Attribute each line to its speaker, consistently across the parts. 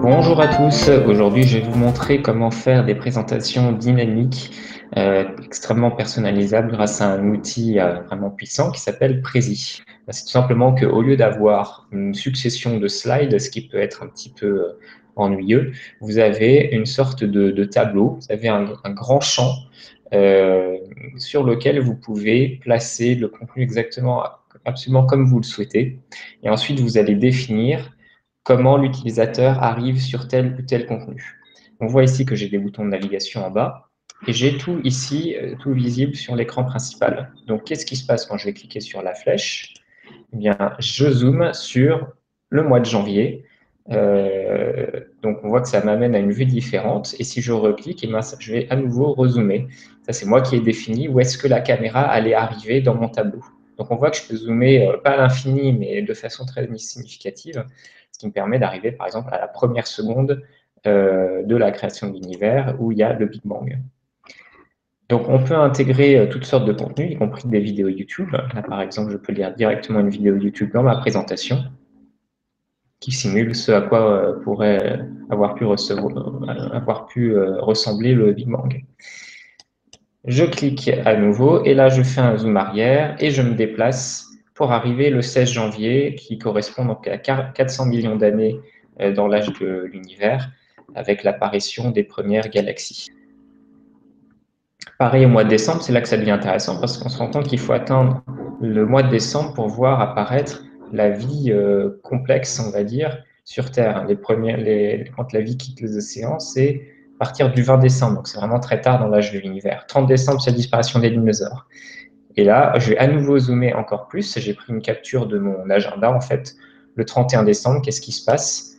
Speaker 1: Bonjour à tous, aujourd'hui je vais vous montrer comment faire des présentations dynamiques extrêmement personnalisables grâce à un outil vraiment puissant qui s'appelle Prezi. C'est tout simplement qu'au lieu d'avoir une succession de slides, ce qui peut être un petit peu ennuyeux, vous avez une sorte de tableau, vous avez un grand champ sur lequel vous pouvez placer le contenu absolument comme vous le souhaitez. Et ensuite vous allez définir comment l'utilisateur arrive sur tel ou tel contenu. On voit ici que j'ai des boutons de navigation en bas et j'ai tout ici, tout visible sur l'écran principal. Donc, qu'est-ce qui se passe quand je vais cliquer sur la flèche? Eh bien, je zoome sur le mois de janvier. Donc, on voit que ça m'amène à une vue différente. Et si je reclique, eh bien, je vais à nouveau rezoomer. Ça, c'est moi qui ai défini où est-ce que la caméra allait arriver dans mon tableau. Donc, on voit que je peux zoomer, pas à l'infini, mais de façon très significative, ce qui me permet d'arriver, par exemple, à la première seconde de la création de l'univers, où il y a le Big Bang. Donc, on peut intégrer toutes sortes de contenus, y compris des vidéos YouTube. Là, par exemple, je peux lire directement une vidéo YouTube dans ma présentation, qui simule ce à quoi pourrait avoir pu ressembler le Big Bang. Je clique à nouveau, et là, je fais un zoom arrière, et je me déplace pour arriver le 16 janvier, qui correspond donc à 400 millions d'années dans l'âge de l'univers, avec l'apparition des premières galaxies. Pareil au mois de décembre, c'est là que ça devient intéressant, parce qu'on se rend compte qu'il faut atteindre le mois de décembre pour voir apparaître la vie complexe, on va dire, sur Terre. Quand la vie quitte les océans, c'est à partir du 20 décembre, donc c'est vraiment très tard dans l'âge de l'univers. 30 décembre, c'est la disparition des dinosaures. Et là, je vais à nouveau zoomer encore plus. J'ai pris une capture de mon agenda, en fait. Le 31 décembre, qu'est-ce qui se passe?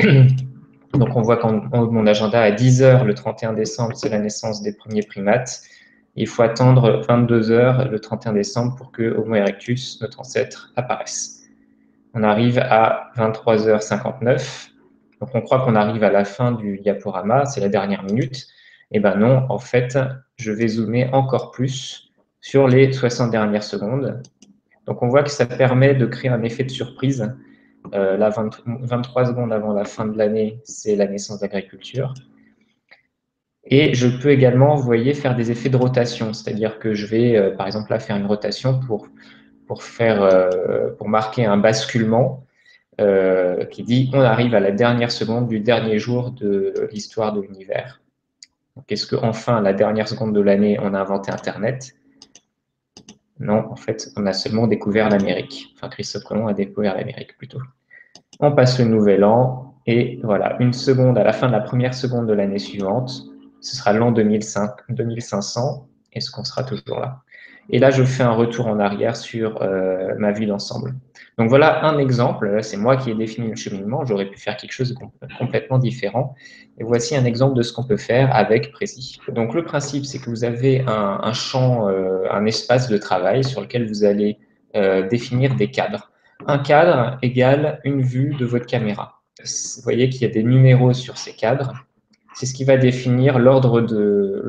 Speaker 1: Donc, on voit qu'en haut de mon agenda, à 10 h le 31 décembre, c'est la naissance des premiers primates. Il faut attendre 22 h le 31 décembre pour que Homo erectus, notre ancêtre, apparaisse. On arrive à 23 h 59. Donc, on croit qu'on arrive à la fin du diaporama, c'est la dernière minute. Eh bien non, en fait, je vais zoomer encore plus sur les 60 dernières secondes. Donc, on voit que ça permet de créer un effet de surprise. Là, 23 secondes avant la fin de l'année, c'est la naissance d'agriculture. Et je peux également, vous voyez, faire des effets de rotation. C'est-à-dire que je vais, par exemple, là, faire une rotation pour marquer un basculement qui dit on arrive à la dernière seconde du dernier jour de l'histoire de l'univers. Donc, est-ce qu'enfin, à la dernière seconde de l'année, on a inventé Internet? Non, en fait, on a seulement découvert l'Amérique. Enfin, Christophe Colomb a découvert l'Amérique, plutôt. On passe le nouvel an, et voilà, une seconde à la fin de la première seconde de l'année suivante, ce sera l'an 2500, est-ce qu'on sera toujours là? Et là, je fais un retour en arrière sur ma vue d'ensemble. Donc voilà un exemple, c'est moi qui ai défini le cheminement, j'aurais pu faire quelque chose de complètement différent. Et voici un exemple de ce qu'on peut faire avec Prezi. Donc le principe, c'est que vous avez un champ, un espace de travail sur lequel vous allez définir des cadres. Un cadre égale une vue de votre caméra. Vous voyez qu'il y a des numéros sur ces cadres. C'est ce qui va définir l'ordre de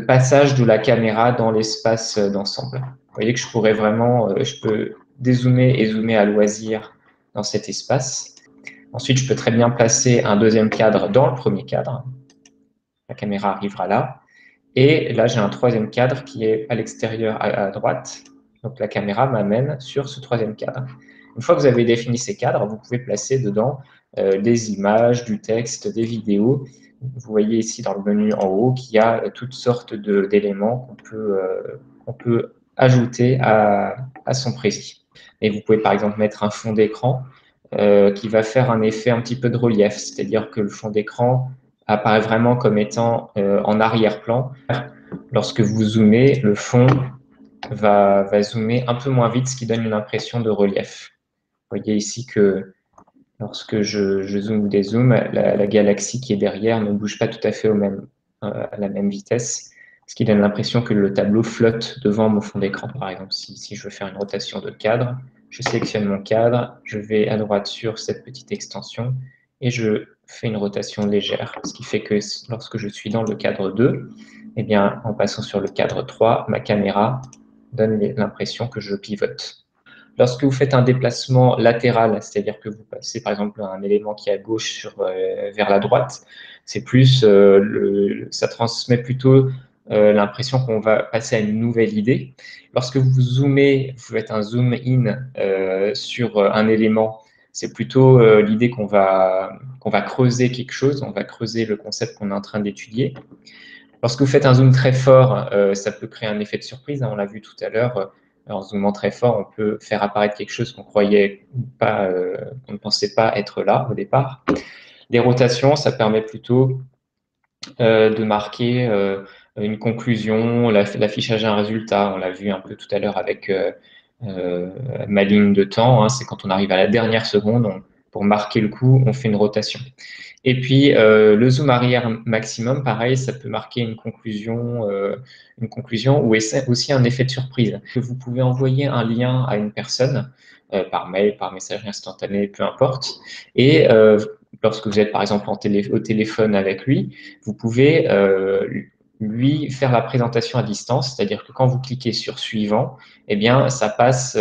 Speaker 1: passage de la caméra dans l'espace d'ensemble. Vous voyez que je pourrais vraiment, je peux dézoomer et zoomer à loisir dans cet espace. Ensuite, je peux très bien placer un deuxième cadre dans le premier cadre. La caméra arrivera là. Et là, j'ai un troisième cadre qui est à l'extérieur à droite. Donc, la caméra m'amène sur ce troisième cadre. Une fois que vous avez défini ces cadres, vous pouvez placer dedans des images, du texte, des vidéos. Vous voyez ici dans le menu en haut qu'il y a toutes sortes d'éléments qu'on peut ajouter à son précis. Et vous pouvez par exemple mettre un fond d'écran qui va faire un effet un petit peu de relief, c'est-à-dire que le fond d'écran apparaît vraiment comme étant en arrière-plan. Lorsque vous zoomez, le fond va zoomer un peu moins vite, ce qui donne une impression de relief. Vous voyez ici que lorsque je zoome ou dézoome, la galaxie qui est derrière ne bouge pas tout à fait à la même vitesse, ce qui donne l'impression que le tableau flotte devant mon fond d'écran. Par exemple, si je veux faire une rotation de cadre, je sélectionne mon cadre, je vais à droite sur cette petite extension et je fais une rotation légère, ce qui fait que lorsque je suis dans le cadre 2, eh bien, en passant sur le cadre 3, ma caméra donne l'impression que je pivote. Lorsque vous faites un déplacement latéral, c'est-à-dire que vous passez par exemple un élément qui est à gauche vers la droite, c'est plus, ça transmet plutôt l'impression qu'on va passer à une nouvelle idée. Lorsque vous zoomez, vous faites un zoom in sur un élément, c'est plutôt l'idée qu'on va creuser quelque chose, on va creuser le concept qu'on est en train d'étudier. Lorsque vous faites un zoom très fort, ça peut créer un effet de surprise, hein, on l'a vu tout à l'heure. En zoomant très fort, on peut faire apparaître quelque chose qu'on croyait pas, qu'on ne pensait pas être là au départ. Des rotations, ça permet plutôt de marquer une conclusion, l'affichage d'un résultat. On l'a vu un peu tout à l'heure avec ma ligne de temps. Hein, c'est quand on arrive à la dernière seconde, pour marquer le coup, on fait une rotation. Et puis, le zoom arrière maximum, pareil, ça peut marquer une conclusion ou aussi un effet de surprise. Vous pouvez envoyer un lien à une personne par mail, par messagerie instantanée, peu importe. Et lorsque vous êtes, par exemple, au téléphone avec lui, vous pouvez lui faire la présentation à distance, c'est-à-dire que quand vous cliquez sur suivant, eh bien, ça passe,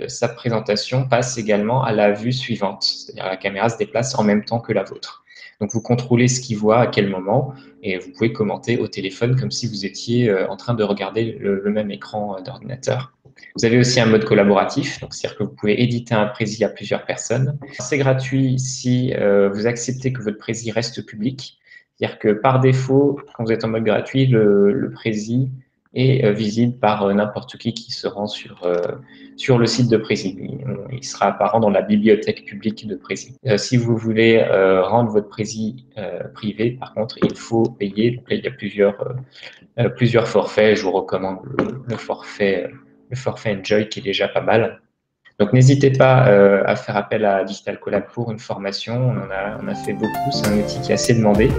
Speaker 1: sa présentation passe également à la vue suivante, c'est-à-dire la caméra se déplace en même temps que la vôtre. Donc, vous contrôlez ce qu'il voit à quel moment et vous pouvez commenter au téléphone comme si vous étiez en train de regarder le même écran d'ordinateur. Vous avez aussi un mode collaboratif, donc c'est-à-dire que vous pouvez éditer un prési à plusieurs personnes. C'est gratuit si vous acceptez que votre prési reste public. C'est-à-dire que par défaut, quand vous êtes en mode gratuit, le prési est visible par n'importe qui se rend sur le site de Prési. Il sera apparent dans la bibliothèque publique de Prési. Si vous voulez rendre votre Prési privé, par contre, il faut payer. Donc là, il y a plusieurs forfaits. Je vous recommande le forfait Enjoy qui est déjà pas mal. Donc n'hésitez pas à faire appel à Digital Collab pour une formation. On a fait beaucoup. C'est un outil qui est assez demandé.